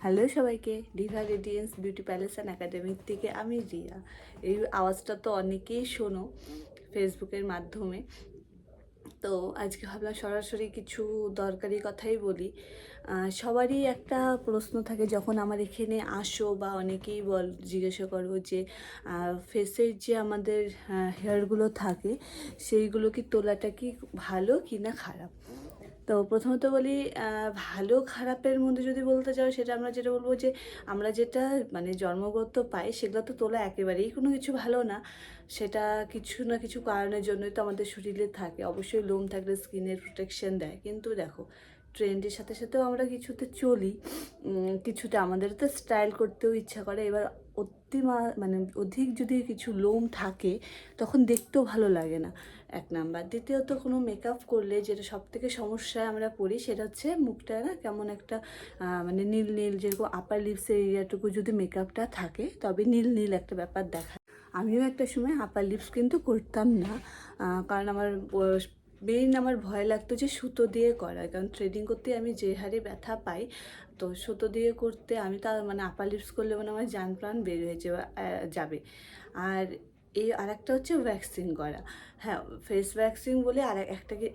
Hello সবাইকে, Diva radiance beauty palace and academic থেকে আমি রিয়া। এই আওয়াজটা তো অনেকেই শোনো ফেসবুকের মাধ্যমে। তো আজকে ভাবলাম সরাসরি কিছু দরকারি কথাই বলি। সবারই একটা প্রশ্ন থাকে যখন আমার এখানে আসো, বা অনেকেই জিজ্ঞাসা করো যে ফেসের যে আমাদের হেয়ারগুলো থাকে সেইগুলো কি তোলাটা কি ভালো কি না খারাপ। তো প্রথমত বলি, ভালো খারাপের মধ্যে যদি বলতে চাও, সেটা আমরা যেটা বলবো যে আমরা যেটা মানে জন্মগত পাই সেগুলো তো তোলা একেবারেই কোনো কিছু ভালো না। সেটা কিছু না কিছু কারণের জন্যই তো আমাদের শরীরে থাকে। অবশ্যই লোম থাকলে স্কিনের প্রোটেকশন দেয়, কিন্তু দেখো ট্রেন্ডের সাথে সাথেও আমরা কিছুতে চলি, কিছুতে আমাদের তো স্টাইল করতেও ইচ্ছা করে। এবার মানে অধিক যদি কিছু লোম থাকে তখন দেখতেও ভালো লাগে না, এক নাম্বার। দ্বিতীয়ত কোনো মেকআপ করলে যেটা সব থেকে সমস্যায় আমরা পড়ি সেটা হচ্ছে মুখটা না কেমন একটা মানে নীল নীল, যেরকম আপার লিপসের এরিয়াটুকু যদি মেকআপটা থাকে তবে নীল নীল একটা ব্যাপার দেখায়। আমিও একটা সময় আপার লিপস কিন্তু করতাম না, কারণ আমার ভয় লাগতো যে সুতো দিয়ে করা, কারণ থ্রেডিং করতে আমি যে হারে ব্যথা পাই। তো সুতো দিয়ে করতে আমি তার মানে আপার লিপস করলে মানে আমার জান প্রাণ বের হয়ে যাবে। আর আরেকটা হচ্ছে ভ্যাক্সিং করা। হ্যাঁ, ফেস ভ্যাক্সিং বলে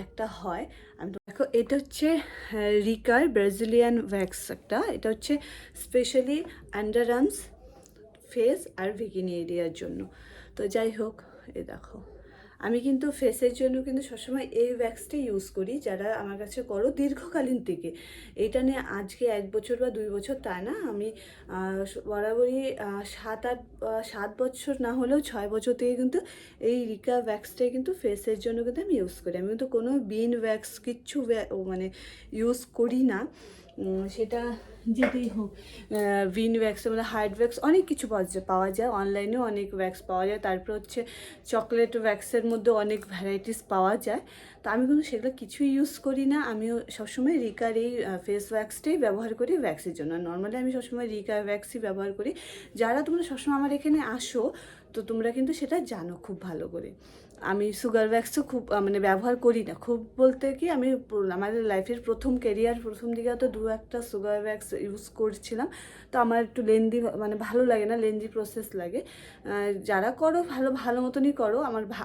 একটা হয়। আমি দেখো, এটা হচ্ছে রিকার ব্রাজিলিয়ান ভ্যাক্স একটা। এটা হচ্ছে স্পেশালি আন্ডার আর্মস, ফেস আর বিকিনি এরিয়ার জন্য। তো যাই হোক, দেখো আমি কিন্তু ফেসের জন্য কিন্তু সবসময় এই ভ্যাক্সটাই ইউজ করি। যারা আমার কাছে করো দীর্ঘকালীন থেকে, এটা নিয়ে আজকে 1 বছর বা 2 বছর তা না, আমি বরাবরই 7 বছর না হলেও 6 বছর থেকে কিন্তু এই রিকা ভ্যাক্সটাই কিন্তু ফেসের জন্য কিন্তু আমি ইউজ করি। আমি কিন্তু কোনো বিন ভ্যাক্স কিচ্ছু মানে ইউজ করি না। সেটা যেটাই হোক, ভিন ভ্যাক্স মানে হার্ড ভ্যাক্স অনেক কিছু পাওয়া যায় অনলাইনেও, অনেক ভ্যাক্স পাওয়া যায়। তারপর হচ্ছে চকলেট ভ্যাক্সের মধ্যে অনেক ভ্যারাইটিস পাওয়া যায়। তো আমি কিন্তু সেগুলো কিছুই ইউজ করি না। আমিও সবসময় রিকার এই ফেস ভ্যাক্সটাই ব্যবহার করি ভ্যাক্সের জন্য। নর্মালি আমি সবসময় রিকার ভ্যাক্সই ব্যবহার করি। যারা তোমরা সবসময় আমার এখানে আসো, তো তোমরা কিন্তু সেটা জানো খুব ভালো করে। আমি সুগার ভ্যাক্সও খুব মানে ব্যবহার করি না। খুব বলতে কি, আমি আমাদের লাইফের প্রথম দিকে তো 2-1টা সুগার ভ্যাক্স ইউজ করছিলাম। তো আমার একটু লেন্দি মানে ভালো লাগে না, লেন্দি প্রসেস লাগে। যারা করো ভালো ভালো মতনই করো,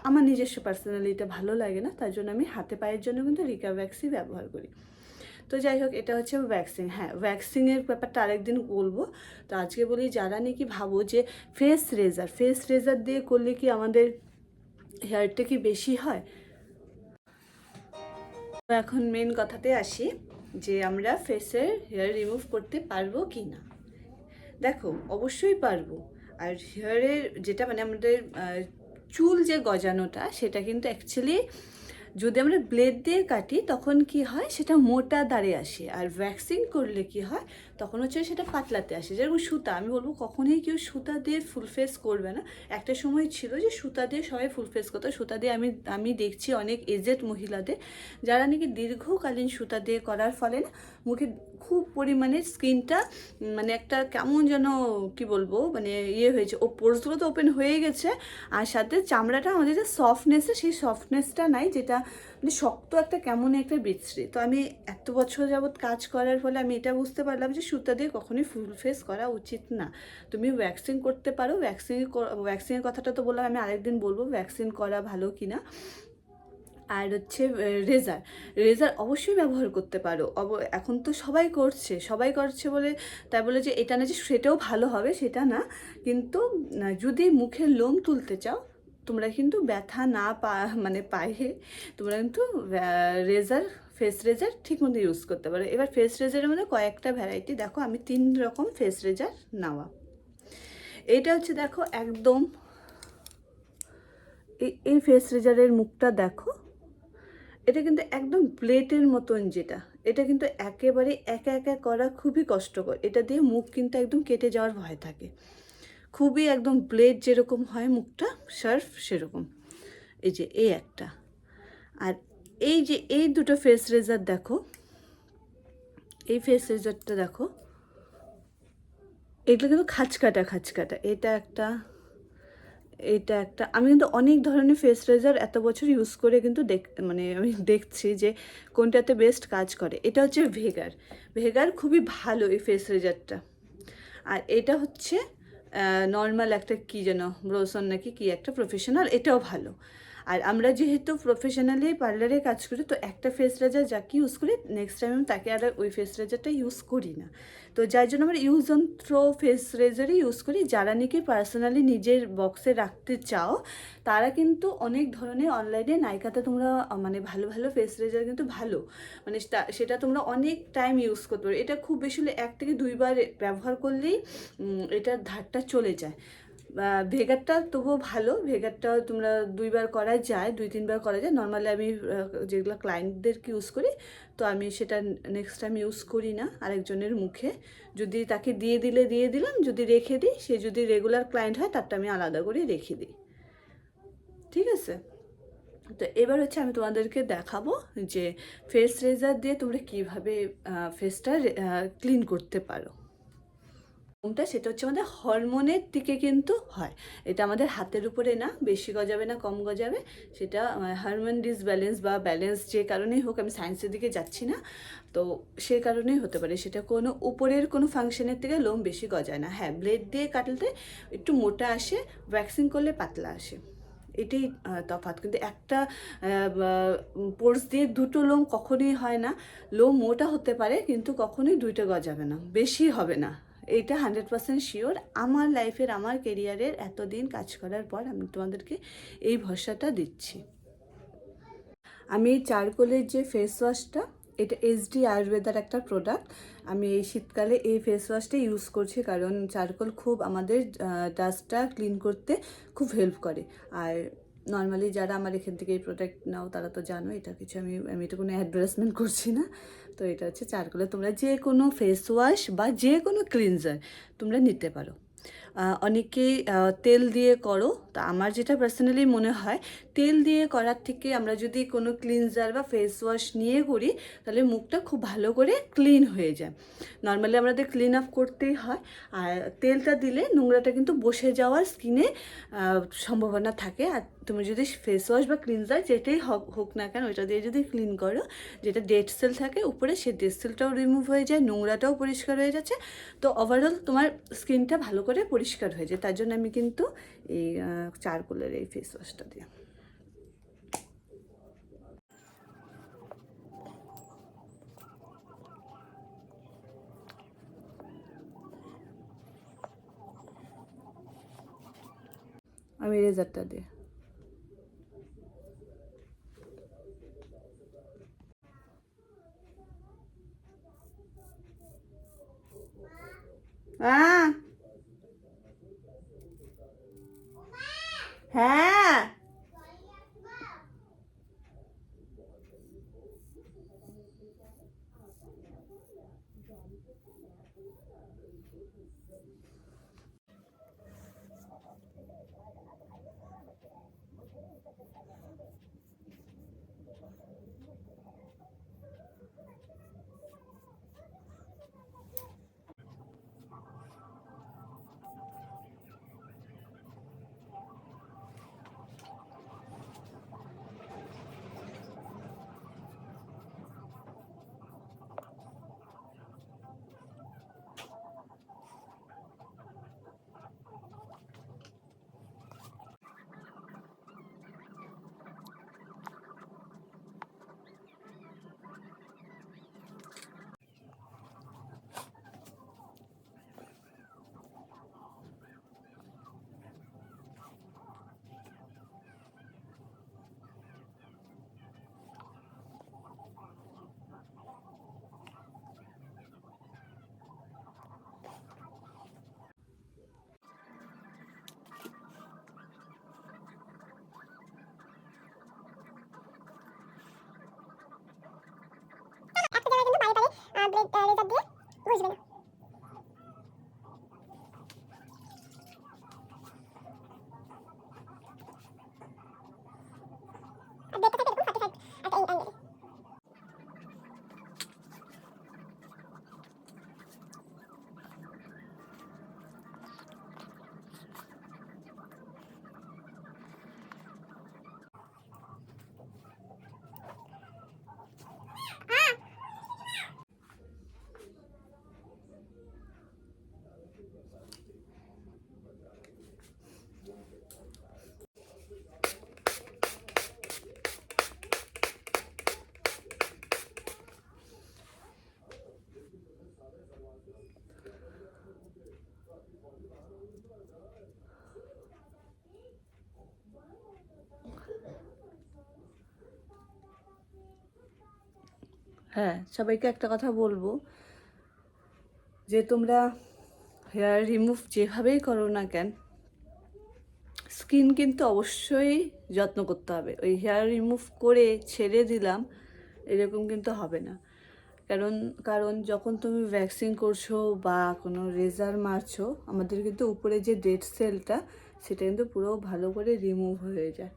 আমার নিজস্ব পার্সোনালি এটা ভালো লাগে না, তার জন্য আমি হাতে পায়ের জন্য কিন্তু রিকা ভ্যাক্সই ব্যবহার করি। তো যাই হোক, এটা হচ্ছে ভ্যাক্সিন। হ্যাঁ, ভ্যাক্সিনের ব্যাপারটা আরেকদিন বলবো। তো আজকে বলি, যারা নাকি ভাবো যে ফেস রেজার দিয়ে করলে কি আমাদের হেয়ারটা কি বেশি হয়। এখন মেন কথাতে আসি যে আমরা ফেসের হেয়ার রিমুভ করতে পারবো কি না। দেখো, অবশ্যই পারবো। আর হেয়ারের যেটা মানে আমাদের চুল যে গজানোটা, সেটা কিন্তু অ্যাকচুয়ালি যদি আমরা ব্লেড দিয়ে কাটি তখন কি হয়, সেটা মোটা দাঁড়ে আসে। আর ভ্যাক্সিং করলে কি হয়, তখন হচ্ছে সেটা পাতলাতে আসে। যেরকম সুতা, আমি বলবো কখনোই কেউ সুতা দিয়ে ফুল ফেস করবে না। একটা সময় ছিল যে সুতা দিয়ে সবাই ফুল ফেস করতো। সুতা দিয়ে আমি দেখছি অনেক এজেড মহিলাদের, যারা নাকি দীর্ঘকালীন সুতা দিয়ে করার ফলে না মুখে খুব পরিমাণে স্কিনটা মানে একটা কেমন যেন কি বলবো, মানে হয়েছে, ও পোর্সগুলো তো ওপেন হয়ে গেছে, আর সাথে চামড়াটা আমাদের যে সফটনেসে, সেই সফটনেসটা নাই, যেটা মানে শক্ত একটা কেমন একটা বিচ্ছিরি। তো আমি এত বছর যাবৎ কাজ করার ফলে আমি এটা বুঝতে পারলাম যে সুতা দিয়ে কখনোই ফুল ফেস করা উচিত না। তুমি ভ্যাকসিন করতে পারো, ভ্যাকসিনের কথাটা তো বললাম, আমি আরেকদিন বলবো ভ্যাকসিন করা ভালো কিনা। আর হচ্ছে রেজার অবশ্যই ব্যবহার করতে পারো। এখন তো সবাই করছে বলে তাই বলে যে এটা না যে সেটাও ভালো হবে সেটা না। কিন্তু যদি মুখের লোম তুলতে চাও, তোমরা কিন্তু ব্যথা না মানে পায়ে তোমরা কিন্তু ফেস রেজার ঠিক মতো ইউজ করতে পারো। এবার ফেস রেজারের মধ্যে কয়েকটা ভ্যারাইটি, দেখো আমি 3 রকম ফেস রেজার নেওয়া। এইটা হচ্ছে দেখো একদম এই ফেস রেজারের মুখটা দেখো, এটা কিন্তু একদম প্লেটের মতন, যেটা এটা কিন্তু একেবারে একা একা করা খুবই কষ্টকর। এটা দিয়ে মুখ কিন্তু একদম কেটে যাওয়ার ভয় থাকে, খুবই একদম ব্লেড যেরকম হয় মুখটা শার্প সেরকম। এই যে এই একটা, আর এই যে এই দুটো ফেস রেজার দেখো, এই ফেস রেজারটা দেখো, এগুলো কিন্তু খাঁচকাটা। এটা একটা আমি কিন্তু অনেক ধরনের ফেস রেজার এত বছর ইউজ করে কিন্তু মানে আমি দেখছি যে কোনটাতে বেস্ট কাজ করে। এটা হচ্ছে ভেগার খুবই ভালো এই ফেস রেজারটা। আর এটা হচ্ছে নর্মাল একটা কী যেন ব্রোসন নাকি কি একটা প্রফেশনাল, এটাও ভালো। আর আমরা যেহেতু প্রফেশনালি পার্লারে কাজ করি, তো একটা ফেস রেজার যাকে ইউজ করি, নেক্সট টাইম আমি তাকে আর ওই ফেস রেজারটা ইউজ করি না। তো যার জন্য আমরা ইউজ অন থ্রো ফেস রেজারই ইউজ করি। যারা নাকি পার্সোনালি নিজের বক্সে রাখতে চাও, তারা কিন্তু অনেক ধরনের অনলাইনে নাইকাতে তোমরা মানে ভালো ভালো ফেস রেজার কিন্তু ভালো, মানে সেটা তোমরা অনেক টাইম ইউজ করতে পারো। এটা খুব বেশি হলে 1 থেকে 2 বার ব্যবহার করলেই এটার ধারটা চলে যায়। ভেগারটা তবুও ভালো, ভেগারটা তোমরা 2 বার করা যায়, 2-3 বার করা যায়। নর্মালি আমি যেগুলো ক্লায়েন্টদেরকে ইউজ করি, তো আমি সেটা নেক্সট টাইম ইউজ করি না আরেকজনের মুখে। যদি তাকে দিয়ে দিলাম, যদি রেখে দিই, সে যদি রেগুলার ক্লায়েন্ট হয় তারটা আমি আলাদা করে রেখে দিই, ঠিক আছে? তো এবার হচ্ছে আমি তোমাদেরকে দেখাবো যে ফেস রেজার দিয়ে তোমরা কীভাবে ফেসটা ক্লিন করতে পারো। সেটা হচ্ছে আমাদের হরমোনের দিকে কিন্তু হয়। এটা আমাদের হাতের উপরে না, বেশি গজাবে না কম গজাবে, সেটা হরমোন ডিসব্যালেন্স বা ব্যালেন্স যে কারণেই হোক, আমি সায়েন্সের দিকে যাচ্ছি না, তো সে কারণেই হতে পারে। সেটা কোনো উপরের কোনো ফাংশনের থেকে লোম বেশি গজায় না। হ্যাঁ, ব্লেড দিয়ে কাটলে একটু মোটা আসে, ভ্যাক্সিং করলে পাতলা আসে, এটাই তফাৎ। কিন্তু একটা পোর্স দিয়ে দুটো লোম কখনোই হয় না। লোম মোটা হতে পারে কিন্তু কখনোই 2টা গজাবে না, বেশি হবে না, এটা 100% শিওর। আমার লাইফের, আমার কেরিয়ারের এতদিন কাজ করার পর আমি তোমাদেরকে এই ভরসাটা দিচ্ছি। আমি এই চারকোলের যে ফেস ওয়াশটা, এটা SD আয়ুর্বেদার একটা প্রোডাক্ট। আমি এই শীতকালে এই ফেস ওয়াশটা ইউজ করছি, কারণ চারকোল খুব আমাদের ডাস্টটা ক্লিন করতে খুব হেল্প করে। আর নর্মালি যারা আমার এখান থেকে এই প্রোডাক্ট নাও তারা তো জানো, এটা কিছু আমি এটা কোনো অ্যাডভার্টাইজমেন্ট করছি না। তো এটা হচ্ছে চারকোলে তোমরা যে কোনো ফেস ওয়াশ বা যে কোনো ক্লিনজার তোমরা নিতে পারো। অনেকেই তেল দিয়ে করো, তো আমার যেটা পার্সোনালি মনে হয়, তেল দিয়ে করার থেকে আমরা যদি কোনো ক্লিনজার বা ফেস ওয়াশ নিয়ে করি, তাহলে মুখটা খুব ভালো করে ক্লিন হয়ে যায়। নর্মালি আমাদের ক্লিন আপ করতেই হয়, আর তেলটা দিলে নোংরাটা কিন্তু বসে যাওয়ার স্কিনে সম্ভাবনা থাকে। আর তুমি যদি ফেস ওয়াশ বা ক্লিনজার যেটাই হোক না কেন, ওইটা দিয়ে যদি ক্লিন করো, যেটা ডেড সেল থাকে উপরে, সেই ডেড সেলটাও রিমুভ হয়ে যায়, নোংরাটাও পরিষ্কার হয়ে যাচ্ছে। তো ওভারঅল তোমার স্কিনটা ভালো করে পরিষ্কার হয়ে যায়। তার জন্য আমি কিন্তু এই চারকোলের এই ফেস ওয়াশটা দিই। আমি রেজারটা দিই। হ্যাঁ, রেজার দিয়ে ঘষবে না। আর ব্লেডটা থাকে এরকম 45 একটা অ্যাঙ্গেলে। হ্যাঁ, সবাইকে একটা কথা বলবো যে তোমরা হেয়ার রিমুভ যেভাবেই করো না কেন, স্কিন কিন্তু অবশ্যই যত্ন করতে হবে। ওই হেয়ার রিমুভ করে ছেড়ে দিলাম এরকম কিন্তু হবে না। কারণ কারণ যখন তুমি ভ্যাকসিন করছো বা কোনো রেজার মারছো, আমাদের কিন্তু উপরে যে ডেড সেলটা সেটা কিন্তু পুরো ভালো করে রিমুভ হয়ে যায়,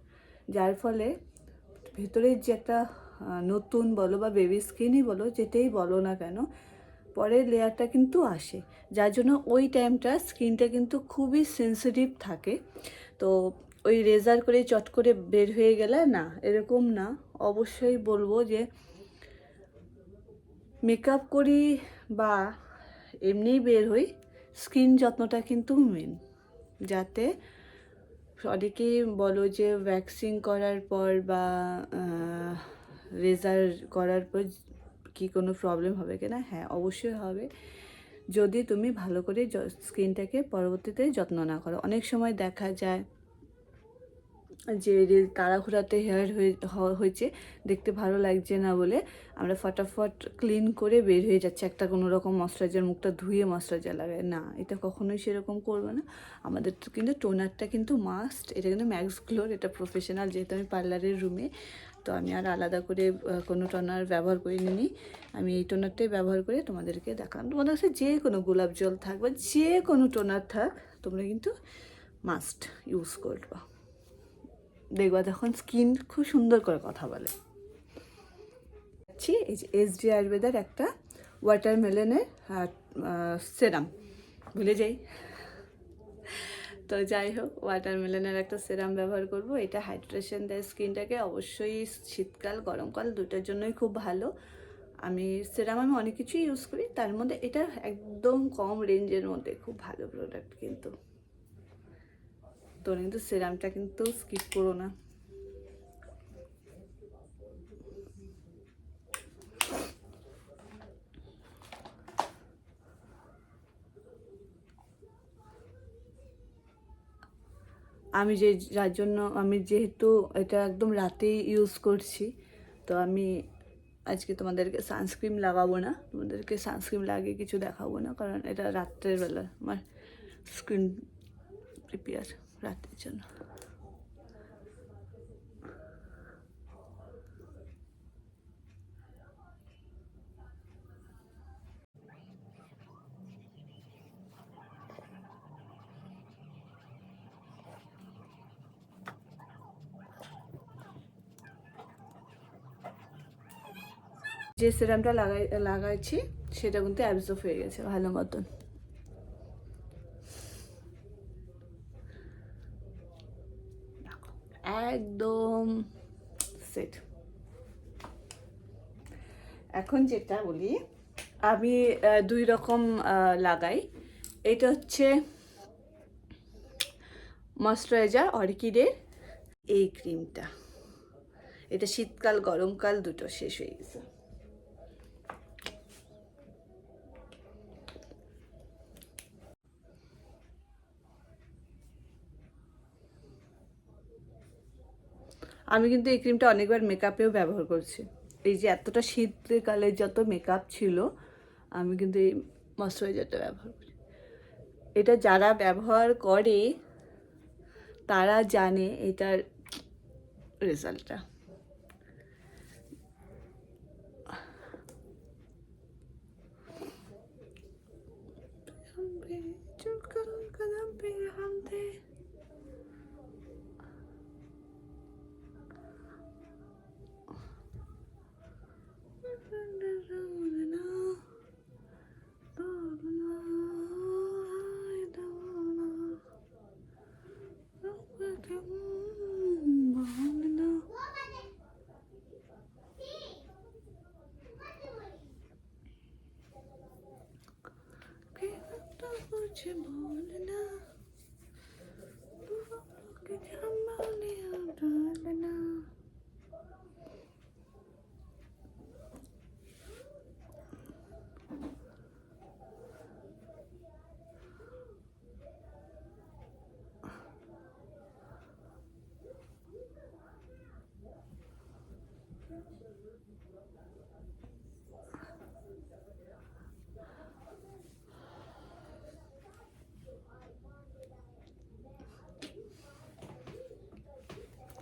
যার ফলে ভেতরের যে একটা নতুন বলো বা বেবি স্কিনই বলো, যেটাই বলো না কেন, পরের লেয়ারটা কিন্তু আসে, যার জন্য ওই টাইমটা স্কিনটা কিন্তু খুবই সেন্সিটিভ থাকে। তো ওই রেজার করে চট করে বের হয়ে গেলে না, এরকম না। অবশ্যই বলবো যে মেকআপ করি বা এমনিই বের হই, স্কিন যত্নটা কিন্তু মেন। যাতে অনেকেই বলো যে ভ্যাকসিন করার পর বা রেজার করার পর কি কোনো প্রবলেম হবে কিনা, হ্যাঁ অবশ্যই হবে, যদি তুমি ভালো করে স্কিনটাকে পরবর্তীতে যত্ন না করো। অনেক সময় দেখা যায় যে তাড়াহুড়াতে হেয়ার হয়েছে, দেখতে ভালো লাগছে না বলে আমরা ফটাফট ক্লিন করে বের হয়ে যাচ্ছে, একটা কোনো রকম ময়শ্চারাইজার, মুখটা ধুয়ে ময়শ্চারাইজার লাগায় না, এটা কখনোই সেরকম করবে না। আমাদের তো কিন্তু টোনারটা কিন্তু মাস্ট, এটা কিন্তু ম্যাক্স গ্লোর, এটা প্রফেশনাল, যেহেতু আমি পার্লারের রুমে, তো আমি আর আলাদা করে কোনো টোনার ব্যবহার করে নিই। আমি এই টোনারটাই ব্যবহার করে তোমাদেরকে দেখালাম। তোমাদের কাছে যে কোনো গোলাপ জল থাক বা যে কোনো টোনার থাক, তোমরা কিন্তু মাস্ট ইউজ করবা, দেখবা তখন স্কিন খুব সুন্দর করে কথা বলে। এই যে এসডি আয়ুর্বেদার একটা ওয়াটারমেলনের সেরাম, ভুলে যাই, তো যাই হোক, ওয়াটারমেলনের একটা সেরাম ব্যবহার করব। এটা হাইড্রেশন দেয় স্কিনটাকে, অবশ্যই শীতকাল গরমকাল দুটোর জন্যই খুব ভালো। আমি অনেক কিছুই ইউজ করি, তার মধ্যে এটা একদম কম রেঞ্জের মধ্যে খুব ভালো প্রোডাক্ট কিন্তু। তো কিন্তু সেরামটা কিন্তু স্কিপ করো না। আমি যার জন্য আমি যেহেতু এটা একদম রাতেই ইউজ করছি, তো আমি আজকে তোমাদেরকে সানস্ক্রিন লাগাবো না, তোমাদেরকে সানস্ক্রিন লাগিয়ে কিছু দেখাবো না, কারণ এটা রাত্রের বেলা আমার স্কিন প্রিপেয়ার রাতের জন্য। যে সিরামটা লাগাইছি সেটা কিন্তু অ্যাবজর্ব হয়ে গেছে ভালো মতন। একদম সেট। এখন যেটা বলি, আমি দুই রকম লাগাই। এটা হচ্ছে ময়শ্চারাইজার অর্কিডের এই ক্রিমটা, এটা শীতকাল গরমকাল দুটো শেষ হয়ে গেছে। আমি কিন্তু এই ক্রিমটা অনেকবার মেকআপেও ব্যবহার করছি। এই যে এতটা শীতকালে যত মেকআপ ছিল, আমি কিন্তু এই ময়শ্চারাইজারটা ব্যবহার করি। এটা যারা ব্যবহার করে তারা জানে এটার রেজাল্টটা।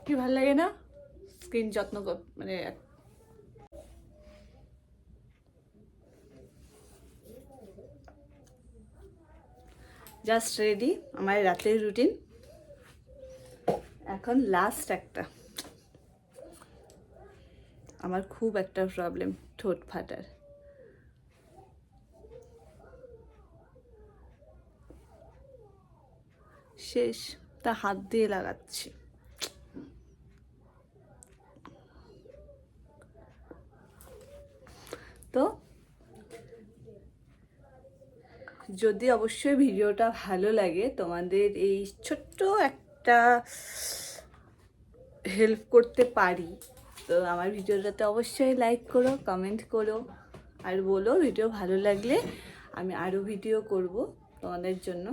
কি ভালো লাগে না স্কিন যত্ন মানে জাস্ট রেডি আমার রাতের রুটিন। এখন লাস্ট একটা, আমার খুব একটা প্রবলেম ঠোঁট ফাটার। শেষ, তা হাত দিয়ে লাগাচ্ছি। তো যদি অবশ্যই ভিডিওটা ভালো লাগে, তোমাদের এই ছোট্ট একটা হেল্প করতে পারি, তো আমার ভিডিওটাতে অবশ্যই লাইক করো, কমেন্ট করো, আর বলো ভিডিও ভালো লাগলে আমি আরও ভিডিও করব তোমাদের জন্য।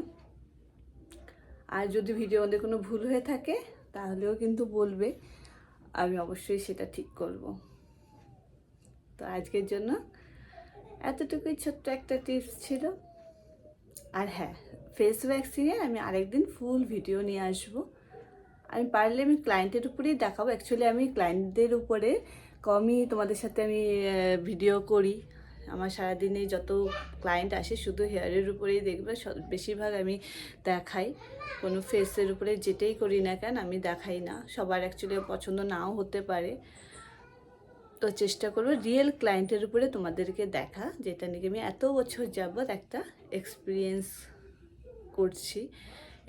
আর যদি ভিডিও মধ্যে কোনো ভুল হয়ে থাকে তাহলেও কিন্তু বলবে, আমি অবশ্যই সেটা ঠিক করব। তো আজকের জন্য এতটুকুই ছোট্ট একটা টিপস ছিল। আর হ্যাঁ, ফেস ভ্যাকসিনে আমি আরেকদিন ফুল ভিডিও নিয়ে আসবো। আমি পারলে আমি ক্লায়েন্টের উপরেই দেখাবো। অ্যাকচুয়ালি আমি ক্লায়েন্টদের উপরে কমই তোমাদের সাথে আমি ভিডিও করি। আমার সারাদিনে যত ক্লায়েন্ট আসে শুধু হেয়ারের উপরেই দেখবে, বেশিরভাগ আমি দেখাই। কোনো ফেসের উপরে যেটাই করি না কেন আমি দেখাই না, সবার অ্যাকচুয়ালি পছন্দ নাও হতে পারে। তো চেষ্টা করবো রিয়েল ক্লায়েন্টের উপরে তোমাদেরকে দেখা, যেটা নাকি আমি এত বছর যাবৎ একটা এক্সপিরিয়েন্স করছি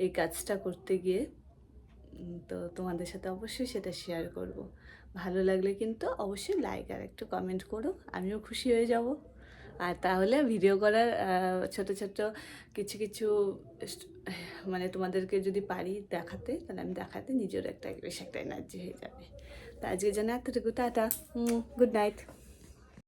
এই কাজটা করতে গিয়ে। তো তোমাদের সাথে অবশ্যই সেটা শেয়ার করব। ভালো লাগলে কিন্তু অবশ্যই লাইক আর একটু কমেন্ট করো, আমিও খুশি হয়ে যাব। আর তাহলে ভিডিও করার ছোট ছোট কিছু কিছু মানে তোমাদেরকে যদি পারি দেখাতে, তাহলে আমি দেখাতে নিজের একটা বেশ একটা এনার্জি হয়ে যাবে। তো আজকের জন্য এতটুকু, টাটা, গুড নাইট।